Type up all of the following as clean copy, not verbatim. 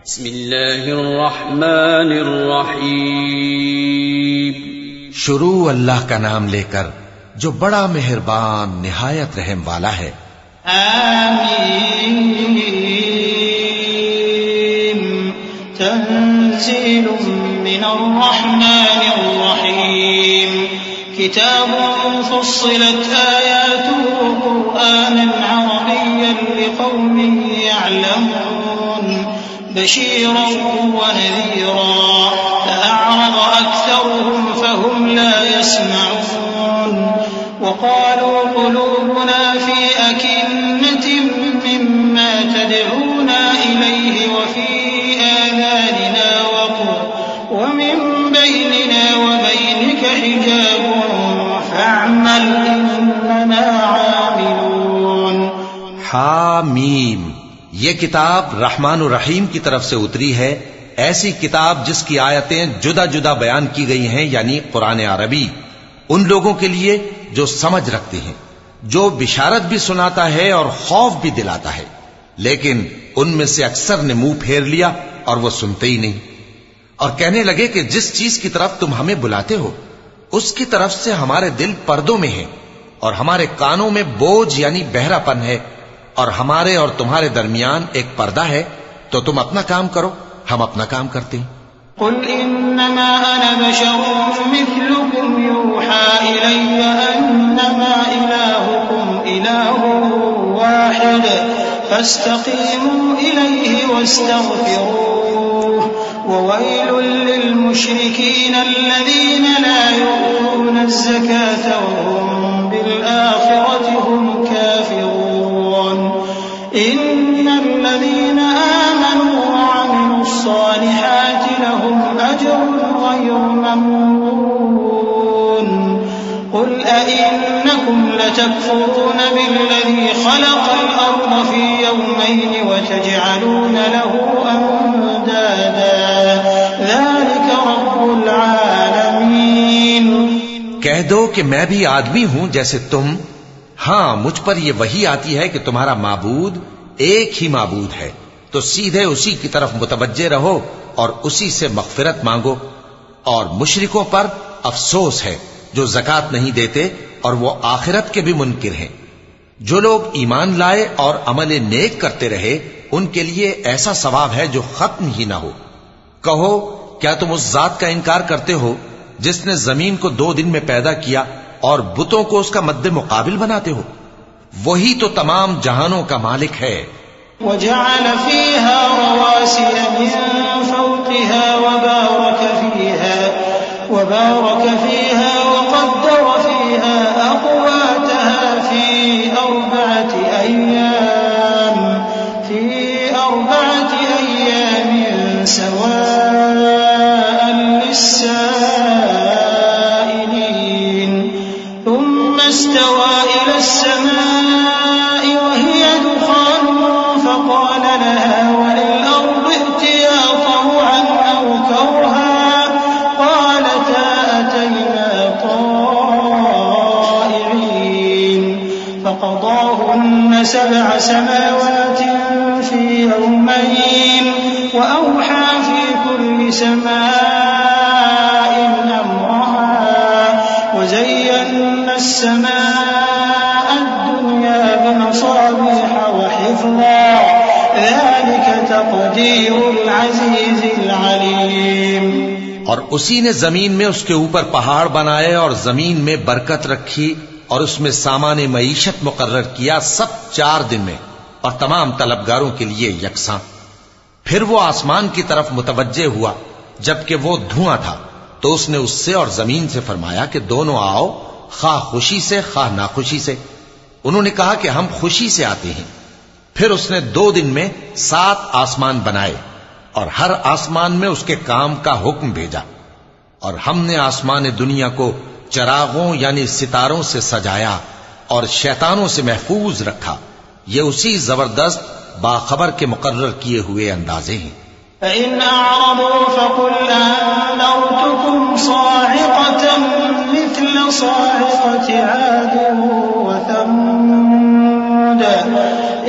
बिस्मिल्लाहिर्रहमानिर्रहीम। शुरू अल्लाह का नाम लेकर जो बड़ा मेहरबान निहायत रहम वाला है। आमीन। तंज़ीलुम मिनर्रहमानिर्रहीम। किताबुन फुस्सिलत आयातुहु क़ुरआनन अरबिय्यन लिक़ौमिन यअलमून बशीरन व नज़ीरा फ़अअरज़ अक्सरुहुम फ़हुम ला यस्मऊन वक़ालू क़ुलूबुना फ़ी अकिन्नतिन मिम्मा तदऊना इलैहि व फ़ी आज़ानिना वक़र व मिन बैनिना व बैनिक हिजाबुन फ़अअमल इन्नना आमिलून। हामीम। ये किताब रहमान और रहीम की तरफ से उतरी है, ऐसी किताब जिसकी आयतें जुदा जुदा बयान की गई हैं, यानी कुरान अरबी, उन लोगों के लिए जो समझ रखते हैं, जो बिशारत भी सुनाता है और खौफ भी दिलाता है। लेकिन उनमें से अक्सर ने मुंह फेर लिया और वो सुनते ही नहीं, और कहने लगे कि जिस चीज की तरफ तुम हमें बुलाते हो उसकी तरफ से हमारे दिल पर्दों में हैं और हमारे कानों में बोझ यानी बहरापन है, और हमारे और तुम्हारे दरमियान एक पर्दा है, तो तुम अपना काम करो, हम अपना काम करते हैं। कुल इन्नमा अना बशरुम मिथलुकुम यूहा इलैया अन्नमा इलाहुकुम इलाहुन वाहिद फस्तकीमू इलैहि वस्तगफिरूह ववैलुल लिलमुश्रिकीन अल्लज़ीना ला यु'तूना अज़्ज़काता वहुम बिलआखिरति हुम काफिरून। इन्नल्लज़ीना आमनू वअमिलुस्सालिहाति लहुम अज्रुन गैरु ममनून। कुल अइन्नकुम लतकफुरून बिल्लज़ी खलक़ल अर्द फ़ी यौमैन वतजअलून लहू अंदादा ज़ालिक रब्बुल आलमीन। कह दो कि मैं भी आदमी हूं जैसे तुम। हां, मुझ पर यह वही आती है कि तुम्हारा माबूद एक ही माबूद है, तो सीधे उसी की तरफ मुतवज्जे रहो और उसी से मग़फ़िरत मांगो। और मुशरिकों पर अफसोस है जो ज़कात नहीं देते और वो आखिरत के भी मुनकिर हैं। जो लोग ईमान लाए और अमल नेक करते रहे, उनके लिए ऐसा सवाब है जो खत्म ही ना हो। कहो, क्या तुम उस जात का इनकार करते हो जिसने जमीन को 2 दिन में पैदा किया और बुतों को उसका मद्दे मुकाबिल बनाते हो? वही तो तमाम जहानों का मालिक है। वजअल फीहा रवासिय मिन फौक़िहा वबारक फीहा वक़द्दर फीहा अक़वातहा फी अर्बअति अय्याम सवाअन लिस्साइलीन। थुम्मा इस्तवा इला अस्समाइ वहिय दुखान फक़ाल लहा वलिल-अर्दि इ'तिया तवअन औ करहा क़ालता अतैना ताइ'ीन। फक़ضاهن 7 समावात في يومين وأوحى في كل سماء أمرها وزينا السماء الدنيا بمصابيح وحفظا ذلك تقدير العزيز العليم। और उसी ने जमीन में उसके ऊपर पहाड़ बनाए और जमीन में बरकत रखी और उसमें सामान मईशत मुकर्रर किया, सब 4 दिन में और तमाम तलबगारों के लिए यकसां। फिर वो आसमान की तरफ मुतवज्जे हुआ, जबकि वो धुआं था, तो उसने उससे और जमीन से फरमाया कि दोनों आओ, खा खुशी से खा नाखुशी से। उन्होंने कहा कि हम खुशी से आते हैं। फिर उसने 2 दिन में 7 आसमान बनाए और हर आसमान में उसके काम का हुक्म भेजा, और हमने आसमान दुनिया को चरागों यानी सितारों से सजाया और शैतानों से महफूज रखा। ये उसी जबरदस्त बाखबर के मुकर्रर किए हुए अंदाजे हैं। फ़इन अअरदू फ़क़ुल अनज़रतुकुम साइक़तन मिथल साइक़ति आद व थमूद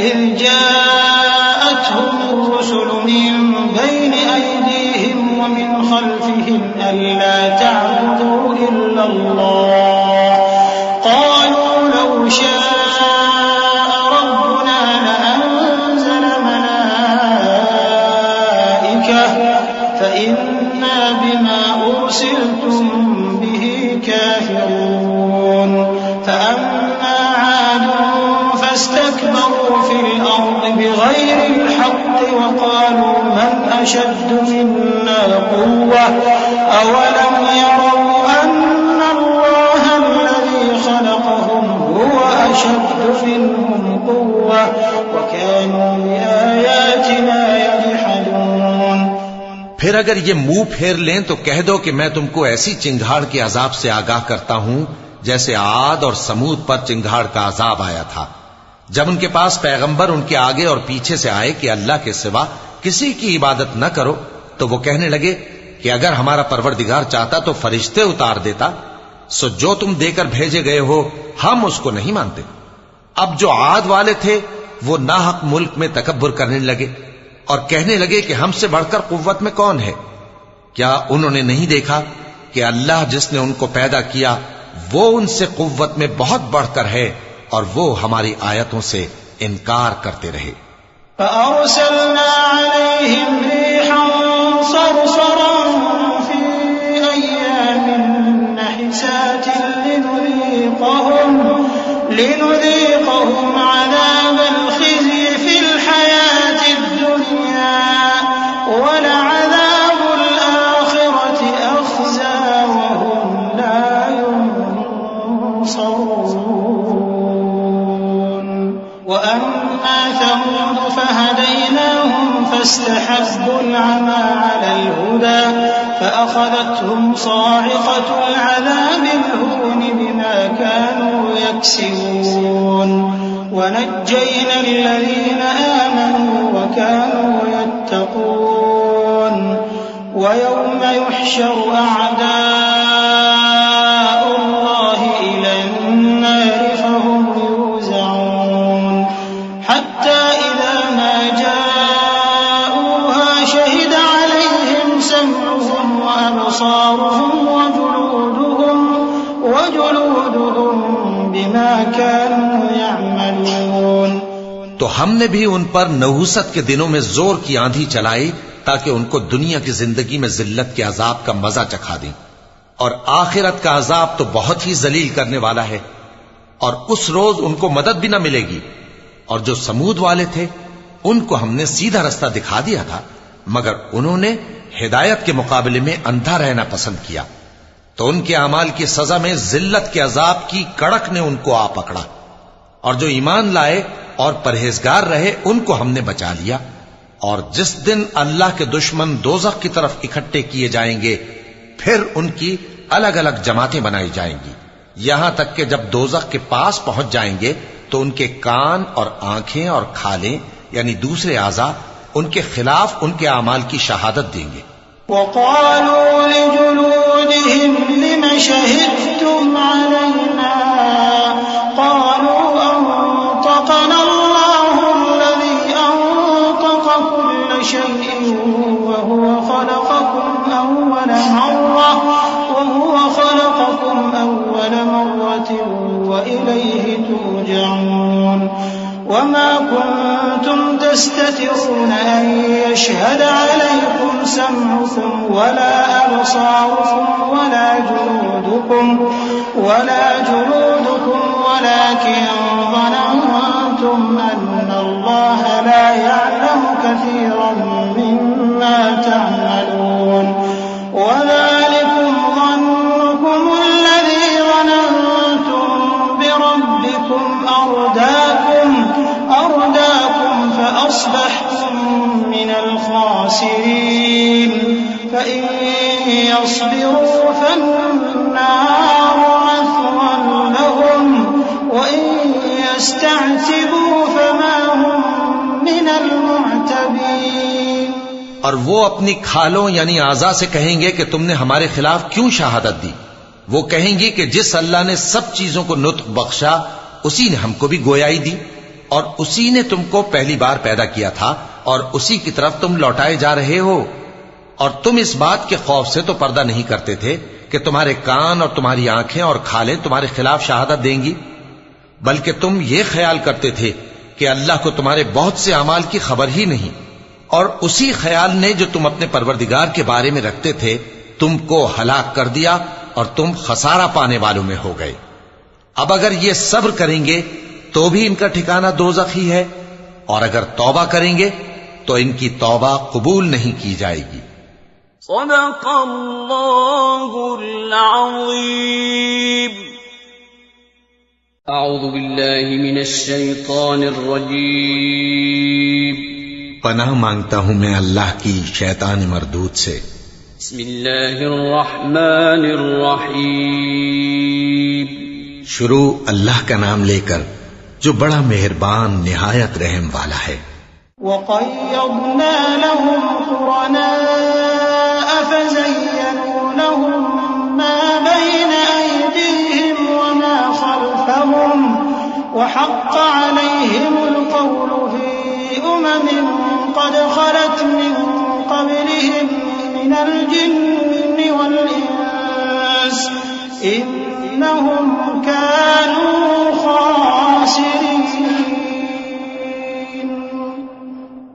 इज़ जाअत فأخذتهم الرسل من بين أيديهم ومن خلفهم ألا تعبدوا إلا الله قالوا لو شاء ربنا لأنزل ملائكة فإنا بما أرسلتم به كافرون فأما عاد فاستكبروا في الأرض بغير الحق وقالوا من أشد منا قوة أولم يروا أن الله الذي خلقهم هو أشد منهم قوة وكانوا بآياتنا يجحدون। फिर अगर ये मुंह फेर लें तो कह दो कि मैं तुमको ऐसी चिंगाड़ के अजाब से आगाह करता हूं जैसे आद और समूद पर चिंगाड़ का अजाब आया था। जब उनके पास पैगंबर उनके आगे और पीछे से आए कि अल्लाह के सिवा किसी की इबादत न करो, तो वो कहने लगे कि अगर हमारा परवरदिगार चाहता तो फरिश्ते उतार देता। सो जो तुम देकर भेजे गए हो हम उसको नहीं मानते। अब जो आद वाले थे वो नाहक मुल्क में तकब्बुर करने लगे और कहने लगे कि हमसे बढ़कर कुव्वत में कौन है। क्या उन्होंने नहीं देखा कि अल्लाह जिसने उनको पैदा किया वो उनसे कुव्वत में बहुत बढ़कर है और वो हमारी आयतों से इनकार करते रहे। فأرسلنا عليهم ريحا صرصرا في أيام نحسات لنذيقهم عذاب الخزي في الحياة الدنيا ولعذاب الآخرة أخزى وهم لا ينصرون وأما ثمود فهديناهم فاستحبوا العمى على الهدى فأخذتهم صاعقة العذاب الهون بما كانوا يكسبون ونجينا الذين آمنوا وكانوا يتقون ويوم يحشر أعداء الله إلى النار فهم يوزعون حتى إذا ما جاءوها شهد عليهم سمعهم وأبصارهم وجلودهم بما كانوا يعملون। तो हमने भी उन पर नहुसत के दिनों में जोर की आंधी चलाई ताकि उनको दुनिया की जिंदगी में जिल्लत के अजाब का मजा चखा दें, और आखिरत का अजाब तो बहुत ही जलील करने वाला है और उस रोज उनको मदद भी न मिलेगी। और जो समूद वाले थे उनको हमने सीधा रास्ता दिखा दिया था, मगर उन्होंने हिदायत के मुकाबले में अंधा रहना पसंद किया, तो उनके अमाल की सजा में जिल्लत के अजाब की कड़क ने उनको आ पकड़ा। और जो ईमान लाए और परहेजगार रहे उनको हमने बचा लिया। और जिस दिन अल्लाह के दुश्मन दोज़ख की तरफ इकट्ठे किए जाएंगे फिर उनकी अलग अलग जमातें बनाई जाएंगी, यहां तक कि जब दोज़ख के पास पहुंच जाएंगे तो उनके कान और आंखें और खालें यानी दूसरे आज़ा उनके खिलाफ उनके अमाल की शहादत देंगे। वक़ालू लिजुलूदिहिम लिमा शहिदतुम अलैना क़ालू अंतक़ना अल्लाहु अल्लज़ी अंतक़ कुल्ल शैइन वहुव ख़लक़कुम अव्वल वइलैहि तुरजऊन वमा कुंतुम तस्ततिरून अन यशहद अलैकुम समउकुम वला अबसारुकुम वला जुलूदुकुम वलाकिन ظننتم अन्न अल्लाह ला यअलमु कसीरन मिम्मा तअमलून वज़ालिकुम ظنكم الذي ظننتم بربكم أرداكم فأصبحتم من الخاسرين فإن يصبروا فالنار مثوى لهم وإن يستعتبوا فما هم من المعتبين। और वो अपनी खालों यानी आज़ा से कहेंगे कि तुमने हमारे खिलाफ क्यों शहादत दी। वो कहेंगी कि जिस अल्लाह ने सब चीजों को नुत्क बख्शा उसी ने हमको भी गोयाई दी और उसी ने तुमको पहली बार पैदा किया था और उसी की तरफ तुम लौटाए जा रहे हो। और तुम इस बात के खौफ से तो पर्दा नहीं करते थे कि तुम्हारे कान और तुम्हारी आंखें और खालें तुम्हारे खिलाफ शहादत देंगी, बल्कि तुम ये ख्याल करते थे कि अल्लाह को तुम्हारे बहुत से अमाल की खबर ही नहीं। और उसी ख्याल ने जो तुम अपने परवरदिगार के बारे में रखते थे तुमको हलाक कर दिया और तुम खसारा पाने वालों में हो गए। अब अगर ये सब्र करेंगे तो भी इनका ठिकाना दोज़ख ही है, और अगर तौबा करेंगे तो इनकी तौबा कबूल नहीं की जाएगी। सदक़ल्लाहुल अज़ीम। अऊज़ु बिल्लाहि मिनश शैतानिर रजीम। पनाह मांगता हूं मैं अल्लाह की शैतान मरदूद से। बिस्मिल्लाहिर रहमानिर रहीम। शुरू अल्लाह का नाम लेकर जो बड़ा मेहरबान निहायत रहम वाला है। वक़य्यदना लहुम क़ुरनाअ फ़ज़य्यनू लहुम मा बैन अयदीहिम वमा ख़ल्फ़हुम वहक़्क़ अलैहिमुल क़ौलु फ़ी उममिन क़द ख़लत मिन क़ब्लिहिम मिनल जिन्नि वल इंस इन्नहुम कानू खासिरीन।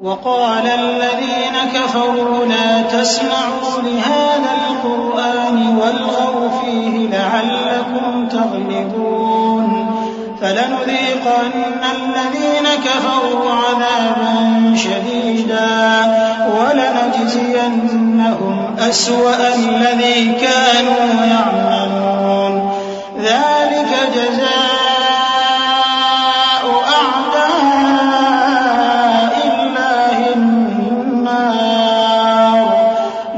वक़ाल अल्लज़ीन कफ़रू ला तस्मअू लिहाज़ल क़ुरआनि वल्ग़व फ़ीहि लअल्लकुम तग़लिबून। फलनुज़ीक़न्न الذين كفروا عذابا شديدا ولنجزينهم أسوأ الذي كانوا يعملون ذلك جزاء أعداء الله النار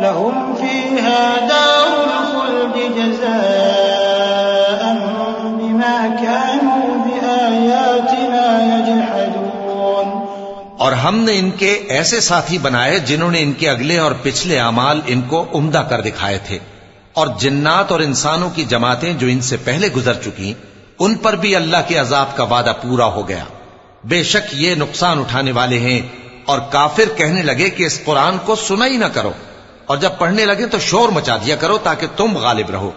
لهم فيها دار الخلد جزاء بما كانوا بآياتنا يجحدون। और हमने इनके ऐसे साथी बनाए जिन्होंने इनके अगले और पिछले अमाल इनको उम्दा कर दिखाए थे, और जिन्नात और इंसानों की जमातें जो इनसे पहले गुजर चुकी उन पर भी अल्लाह के अजाब का वादा पूरा हो गया। बेशक ये नुकसान उठाने वाले हैं। और काफिर कहने लगे कि इस कुरान को सुना ही ना करो, और जब पढ़ने लगे तो शोर मचा दिया करो ताकि तुम गालिब रहो।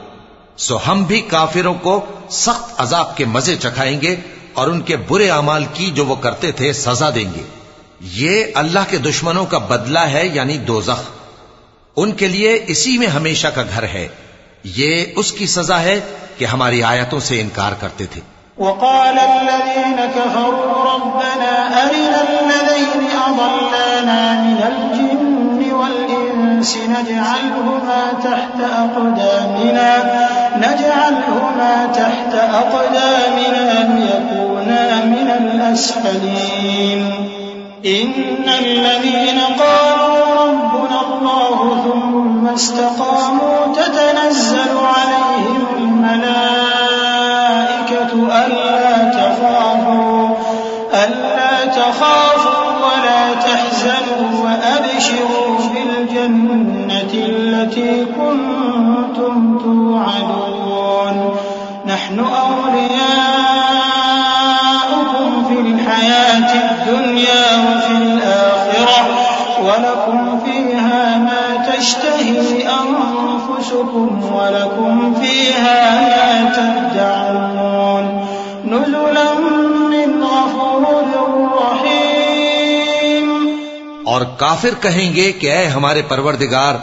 सो हम भी काफिरों को सख्त अजाब के मजे चखाएंगे और उनके बुरे अमाल की जो वो करते थे सजा देंगे। ये अल्लाह के दुश्मनों का बदला है, यानी दोज़ख। उनके लिए इसी में हमेशा का घर है। ये उसकी सजा है कि हमारी आयतों से इनकार करते थे। वक़ाल अल्लज़ीन कफ़रू रब्बना अरिनल लज़ीन अज़ल्लाना मिनल जिन्नि वल इंसि नजअलहुमा तहत अक़दामिना लियकूना मिनल अस्फलीन। इन्नल लज़ीन क़ालू रब्बुना अल्लाहु थुम्मा इस्तक़ामू ततनज़्ज़लु अलैहिमुल मलाइकतु अल्ला तख़ाफू वला तहज़नू वअबशिरू बिल जन्नति अल्लती कुन्तुम तुअदून नहनु औलियाउकुम फिल हयातिद दुनिया व फिल आखिरह वलकुम फीहा मा तश्तही अनफुसुकुम वलकुम फीहा मा तदअून नुज़ुलन मिन गफूरिर रहीम। और काफिर कहेंगे कि ऐ हमारे परवरदिगार,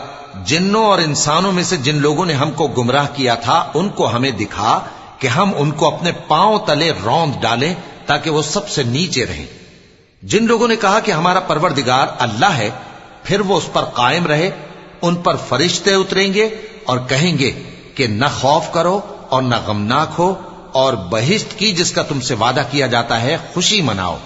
जिन्नों और इंसानों में से जिन लोगों ने हमको गुमराह किया था उनको हमें दिखा कि हम उनको अपने पांव तले रौंद डालें ताकि वो सबसे नीचे रहें। जिन लोगों ने कहा कि हमारा परवरदिगार अल्लाह है, फिर वो उस पर कायम रहे, उन पर फरिश्ते उतरेंगे और कहेंगे कि न खौफ करो और न गमनाक हो, और बहिश्त की जिसका तुमसे वादा किया जाता है खुशी मनाओ।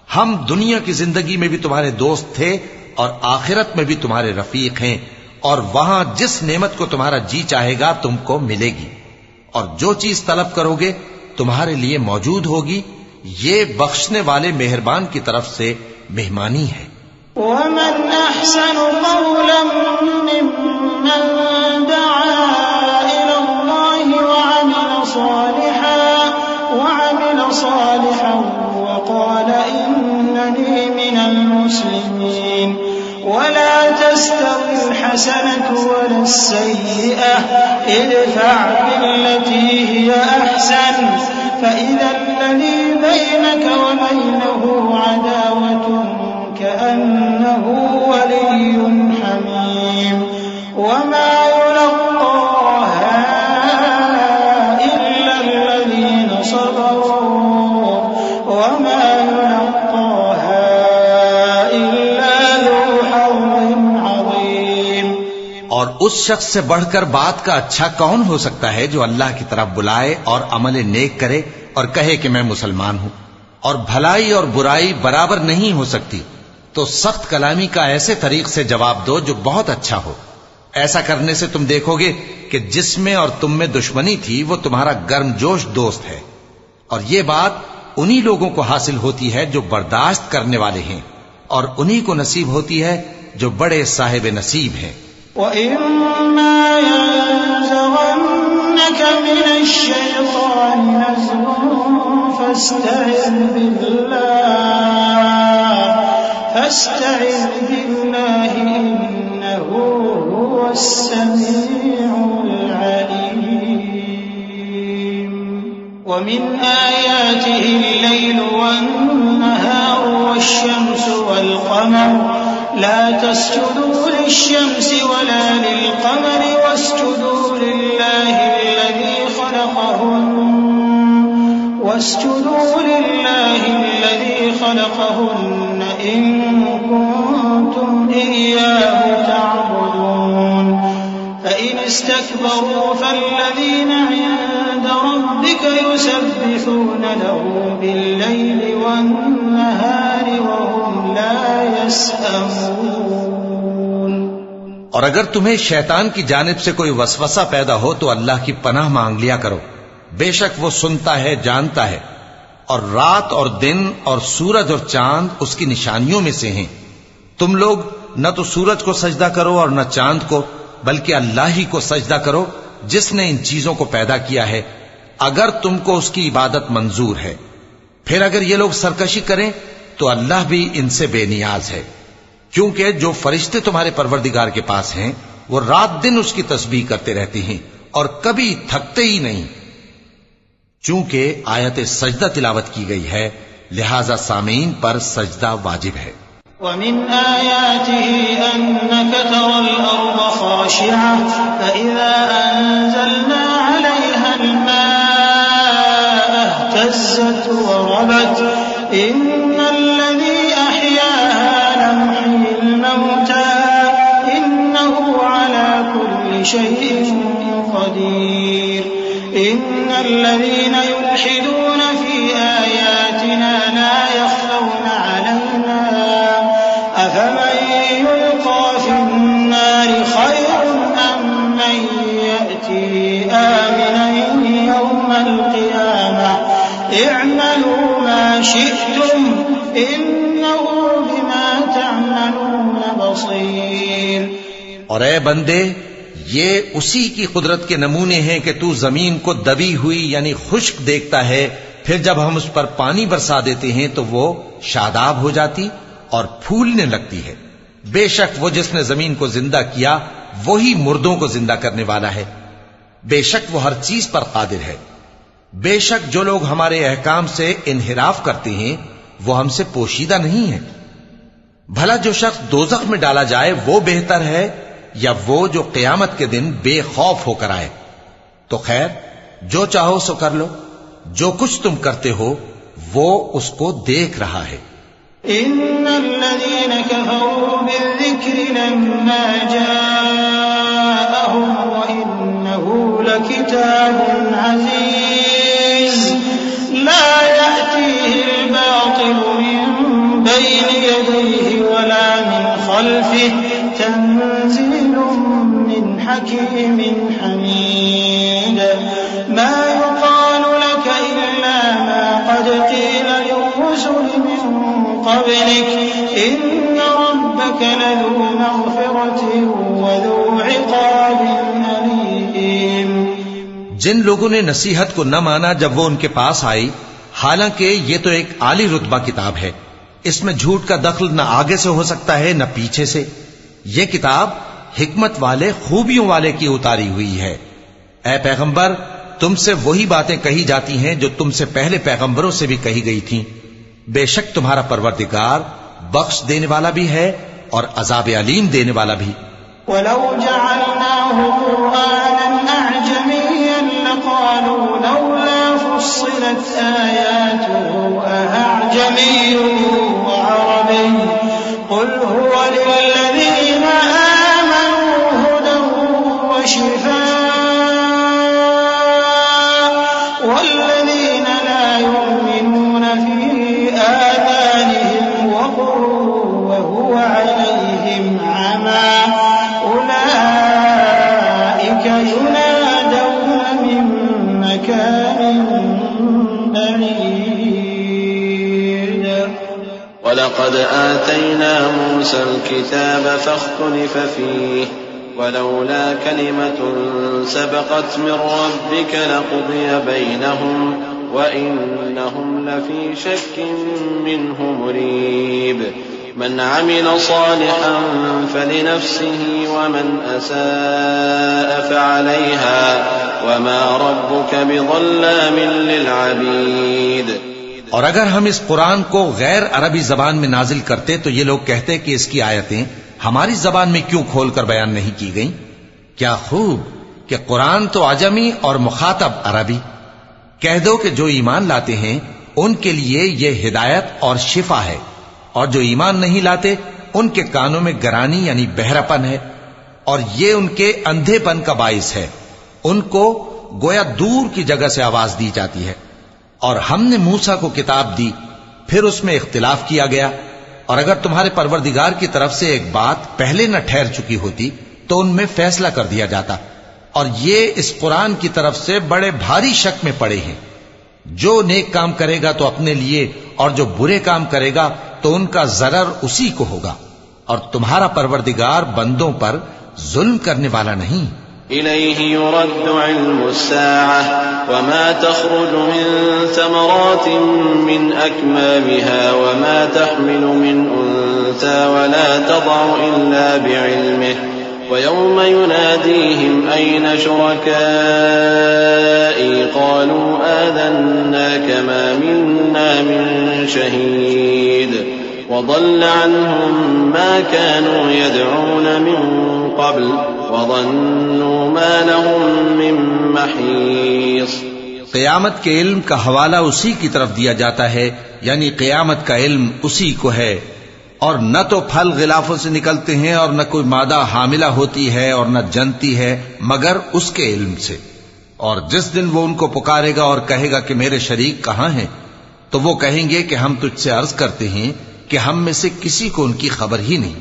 हम दुनिया की जिंदगी में भी तुम्हारे दोस्त थे और आखिरत में भी तुम्हारे रफीक हैं, और वहां जिस नेमत को तुम्हारा जी चाहेगा तुमको मिलेगी, और जो चीज तलब करोगे तुम्हारे लिए मौजूद होगी। ये बख्शने वाले मेहरबान की तरफ से मेहमानी है। वमन अहसनु क़ौलन मिम्मन दआ इलल्लाहि वअमिल सालिहन वक़ाल इन्ननी मिनल मुस्लिमीन। तस्तवी अल-हसनतु वला-सय्यिअह इदफ़अ बिल्लती हिय अहसन फ़इज़ा अल्लज़ी बैनक व बैनहु अदावतुन कअन्नहु वलिय्युन हमीम वमा युलक़्क़ाहा इल्ला अल्लज़ीन सबरू वमा युलक़्क़ाहा इल्ला ज़ू हज़्ज़िन अज़ीम। और उस शख्स से बढ़कर बात का अच्छा कौन हो सकता है जो अल्लाह की तरफ बुलाए और अमल नेक करे और कहे कि मैं मुसलमान हूं। और भलाई और बुराई बराबर नहीं हो सकती, तो सख्त कलामी का ऐसे तरीक से जवाब दो जो बहुत अच्छा हो। ऐसा करने से तुम देखोगे कि जिसमें और तुम में दुश्मनी थी वो तुम्हारा गर्मजोश दोस्त है। और ये बात उन्हीं लोगों को हासिल होती है जो बर्दाश्त करने वाले हैं, और उन्हीं को नसीब होती है जो बड़े साहिब नसीब हैं। वइम्मा यंज़गन्नक मिनश-शैतानि नज़गुन फस्तइज़ बिल्लाहि इन्नहु हुवस-समीउल अलीम। वमिन आयातिहि अल-लैलु वन-नहारु वश-शम्सु वल-क़मर ला तस्जुदू लिश-शम्सि वला लिल-क़मरि वस्जुदू लिल्लाहि الذي خلقهن إن كنتم إياه تعبدون فإن استكبروا فالذين عند ربك يسبحون له بالليل والنهار وهم لا يسأمون। और अगर तुम्हें शैतान की जानिब से कोई वसवसा पैदा हो तो अल्लाह की पनाह मांग लिया करो, बेशक वो सुनता है, जानता है। और रात और दिन और सूरज और चांद उसकी निशानियों में से हैं। तुम लोग न तो सूरज को सजदा करो और न चांद को, बल्कि अल्लाह ही को सजदा करो जिसने इन चीजों को पैदा किया है, अगर तुमको उसकी इबादत मंजूर है। फिर अगर ये लोग सरकशी करें तो अल्लाह भी इनसे बेनियाज है, क्योंकि जो फरिश्ते तुम्हारे परवरदिगार के पास हैं वो रात दिन उसकी तस्बीह करते रहते हैं और कभी थकते ही नहीं। चूंकि आयत सजदा तिलावत की गई है, लिहाजा सामीन पर सजदा वाजिब है। वमिन आयातिहि अन्नक तरल अर्द खाशिअह फइज़ा अंज़लना अलैहा अल-माअ इhtazat व रबत इन्नल्लज़ी अहयाहा लमुhyil मौता इन्नहु अला कुल्लि शैइन क़दीर। इन्नल्लज़ीना युल्हिदूना फ़ी आयातिना ला यख़फ़ौना अलैना अफ़मन युल्क़ा फ़िन्नारि ख़ैरुन अम्मन यअती आमिनन यौमल क़ियामह इअमलू मा शि'तुम इन्नहु बिमा तअमलून बसीर। और ए बंदे, ये उसी की कुदरत के नमूने हैं कि तू जमीन को दबी हुई यानी खुश्क देखता है, फिर जब हम उस पर पानी बरसा देते हैं तो वो शादाब हो जाती और फूलने लगती है। बेशक वो जिसने जमीन को जिंदा किया वही मुर्दों को जिंदा करने वाला है। बेशक वो हर चीज पर कादिर है। बेशक जो लोग हमारे अहकाम से इन्हिराफ करते हैं वो हमसे पोशीदा नहीं है। भला जो शख्स दोज़ख में डाला जाए वो बेहतर है या वो जो क़यामत के दिन बेखौफ होकर आए। तो खैर, जो चाहो सो कर लो, जो कुछ तुम करते हो वो उसको देख रहा है। इन्नल्लज़ीना कफ़रू बिज़्ज़िक्रि लम्मा जाअहुम व इन्नहु लकिताबुन अज़ीज़ ला यअतीहिल बातिलु मिन बैनि यदैहि वला मिन खल्फिहि तंज़ीलुम मिन हकीमिन हमीद। मा युक़ालु लक इल्ला मा क़द क़ील लिर्रुसुल मिन क़ब्लिक इन्न रब्बक लज़ू मग़फ़िरतिन व ज़ू इक़ाबिन अलीम। जिन लोगों ने नसीहत को न माना जब वो उनके पास आई, हालांकि ये तो एक आली रुतबा किताब है, इसमें झूठ का दखल न आगे से हो सकता है न पीछे से। ये किताब हिकमत वाले, खूबियों वाले की उतारी हुई है। ऐ पैगंबर, तुमसे वही बातें कही जाती हैं जो तुमसे पहले पैगंबरों से भी कही गई थीं। बेशक तुम्हारा परवरदिगार बख्श देने वाला भी है और अजाब अलीम देने वाला भी। वलौ जअलनाहु कुरआनन अअजमिय्यन लक़ालू लौला फुस्सिलत आयातुहु अअजमिय्युन व अरबिय्युन क़ुल हुवा लिल्लज़ीना आमनू हुदन व शिफ़ाअ वल्लज़ीना ला युमिनून फ़ी आज़ानिहिम वक़्रुन व हुवा अलैहिम अमा उलाइका युनादौना मिन मकानिन बईद। वलक़द आतैना मूसल किताब फ़ख्तुलिफ़ फ़ीह वलौला कलिमतुन सबक़त मिन रब्बिक लक़ुदिय बैनहुम व इन्नहुम लफ़ी शक्किन मिन्हु मुरीब। मन अमिल सालिहन फलिनफ्सिही वमन असाअ फ़अलैहा वमा रब्बुक बिज़ल्लामिन लिलअबीद। और अगर हम इस कुरान को गैर अरबी जबान में नाजिल करते तो ये लोग कहते कि इसकी आयतें हमारी जबान में क्यों खोलकर बयान नहीं की गईं? क्या खूब कि कुरान तो अजमी और मुखातब अरबी। कह दो कि जो ईमान लाते हैं उनके लिए यह हिदायत और शिफा है, और जो ईमान नहीं लाते उनके कानों में गरानी यानी बहरापन है, और ये उनके अंधेपन का बाइस है। उनको गोया दूर की जगह से आवाज दी जाती है। और हमने मूसा को किताब दी, फिर उसमें इख्तिलाफ किया गया, और अगर तुम्हारे परवरदिगार की तरफ से एक बात पहले न ठहर चुकी होती तो उनमें फैसला कर दिया जाता। और ये इस कुरान की तरफ से बड़े भारी शक में पड़े हैं। जो नेक काम करेगा तो अपने लिए, और जो बुरे काम करेगा तो उनका जरर उसी को होगा। और तुम्हारा परवरदिगार बंदों पर जुल्म करने वाला नहीं। इलैहि युरद्दु इल्मुस्साअह वमा तख़रुजु मिन समरातिन मिन अक्मामिहा वमा तहमिलु मिन उन्सा वला तदअु इल्ला बिइल्मिहि वयौम युनादीहिम ऐन शुरकाई क़ालू आज़न्नाका मा मिन्ना मिन शहीद वज़ल्ल अन्हुम मा कानू यदऊन मिन क़ब्ल वज़न्नू मा लहुम मिन महीस। क़यामत के इल्म का हवाला उसी की तरफ दिया जाता है, यानी क़यामत का इल्म उसी को है। और न तो फल गिलाफों से निकलते हैं और न कोई मादा हामिला होती है और न जनती है मगर उसके इल्म से। और जिस दिन वो उनको पुकारेगा और कहेगा कि मेरे शरीक कहाँ हैं, तो वो कहेंगे कि हम तुझसे अर्ज करते हैं कि हम में से किसी को उनकी खबर ही नहीं।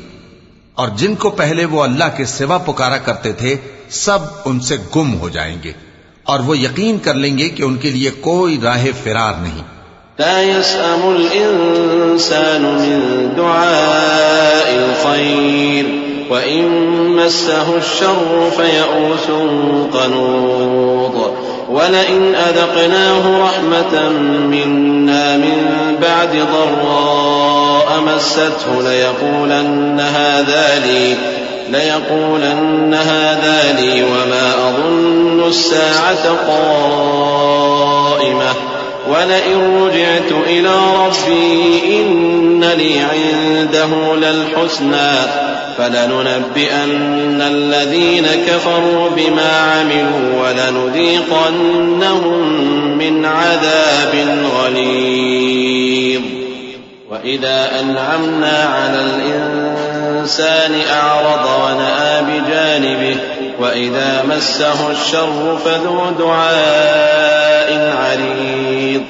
और जिनको पहले वो अल्लाह के सिवा पुकारा करते थे सब उनसे गुम हो जाएंगे, और वो यकीन कर लेंगे कि उनके लिए कोई राह फिरार नहीं। ला यसअमुल इंसानु मिन दुआइल खैर व इन मस्सहु श्शर्रु फयऊसुन क़नूत वलइन अज़क़नाहु रहमतन मिन्ना मिन बअदि ज़र्राअ मस्सतहु लयक़ूलन्न हाज़ा ली वमा अज़ुन्नु अस्साअत क़ाइमह वलइन रुजिअतु इला रब्बी इन्न ली इंदहु लल्हुस्ना फलनुनब्बिअन्न अल्लज़ीन कफ़रू बिमा अमिलू वलनुज़ीक़न्नहुम मिन अज़ाबिन गलीज़। वइज़ा अनअमना अलल इंसानि अअरज़ वनअى बिजानिबिहि वइज़ा मस्सहु अश्शर्रु फज़ू दुआइन अरीज़।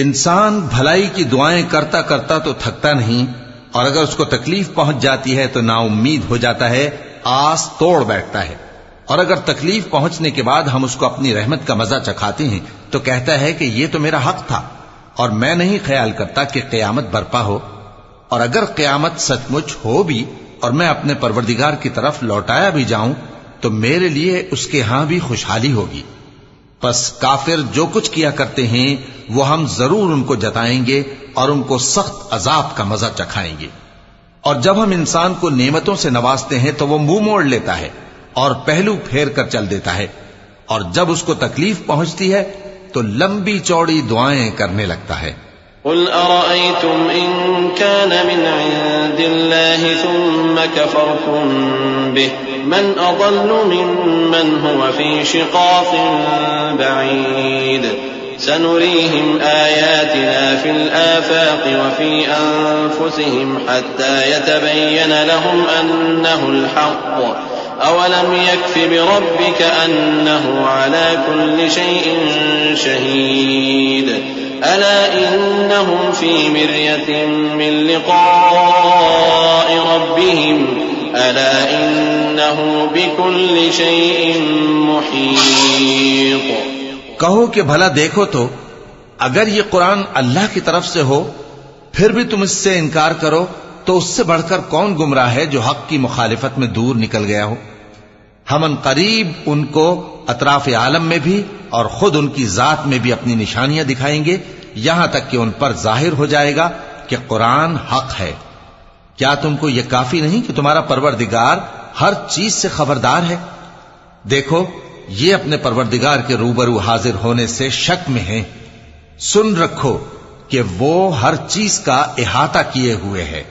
इंसान भलाई की दुआएं करता करता तो थकता नहीं, और अगर उसको तकलीफ पहुंच जाती है तो नाउम्मीद हो जाता है, आस तोड़ बैठता है। और अगर तकलीफ पहुंचने के बाद हम उसको अपनी रहमत का मजा चखाते हैं तो कहता है कि ये तो मेरा हक था, और मैं नहीं ख्याल करता कि क़यामत बर्पा हो। और अगर क़यामत सचमुच हो भी और मैं अपने परवरदिगार की तरफ लौटाया भी जाऊं तो मेरे लिए उसके यहां भी खुशहाली होगी। बस काफिर जो कुछ किया करते हैं वो हम जरूर उनको जताएंगे और उनको सख्त अजाब का मजा चखाएंगे। और जब हम इंसान को नेमतों से नवाजते हैं तो वो मुंह मोड़ लेता है और पहलू फेर कर चल देता है, और जब उसको तकलीफ पहुंचती है तो लंबी चौड़ी दुआएं करने लगता है। कुल अरअयतुम इन कान मिन इंदिल्लाहि सुम्मा कफरतुम बिहि मन अदल्लु मिम्मन हुव फी शिकाकिन बईद सनुरीहिम आयातिना फिल आफाक़ि व फी अनफुसिहिम हत्ता यतबय्यन लहुम अन्नहुल हक़्क़ अवलम यकफ़ि बिरब्बिक अन्नहु अला कुल्लि शैइन शहीद अला इन्नहुम फी मिर्यतिन मिन लिक़ाइ रब्बिहिम अला इन्नहु बिकुल्लि शैइन मुहीत। कहो कि भला देखो तो, अगर ये कुरान अल्लाह की तरफ से हो फिर भी तुम इससे इनकार करो तो उससे बढ़कर कौन गुमराह है जो हक की मुखालिफत में दूर निकल गया हो। हम अनकरीब उनको अतराफ आलम में भी और खुद उनकी जात में भी अपनी निशानियां दिखाएंगे, यहां तक कि उन पर जाहिर हो जाएगा कि कुरान हक है। क्या तुमको यह काफी नहीं कि तुम्हारा परवरदिगार हर चीज से खबरदार है? देखो, ये अपने परवरदिगार के रूबरू हाजिर होने से शक में हैं। सुन रखो कि वो हर चीज का इहाता किए हुए है।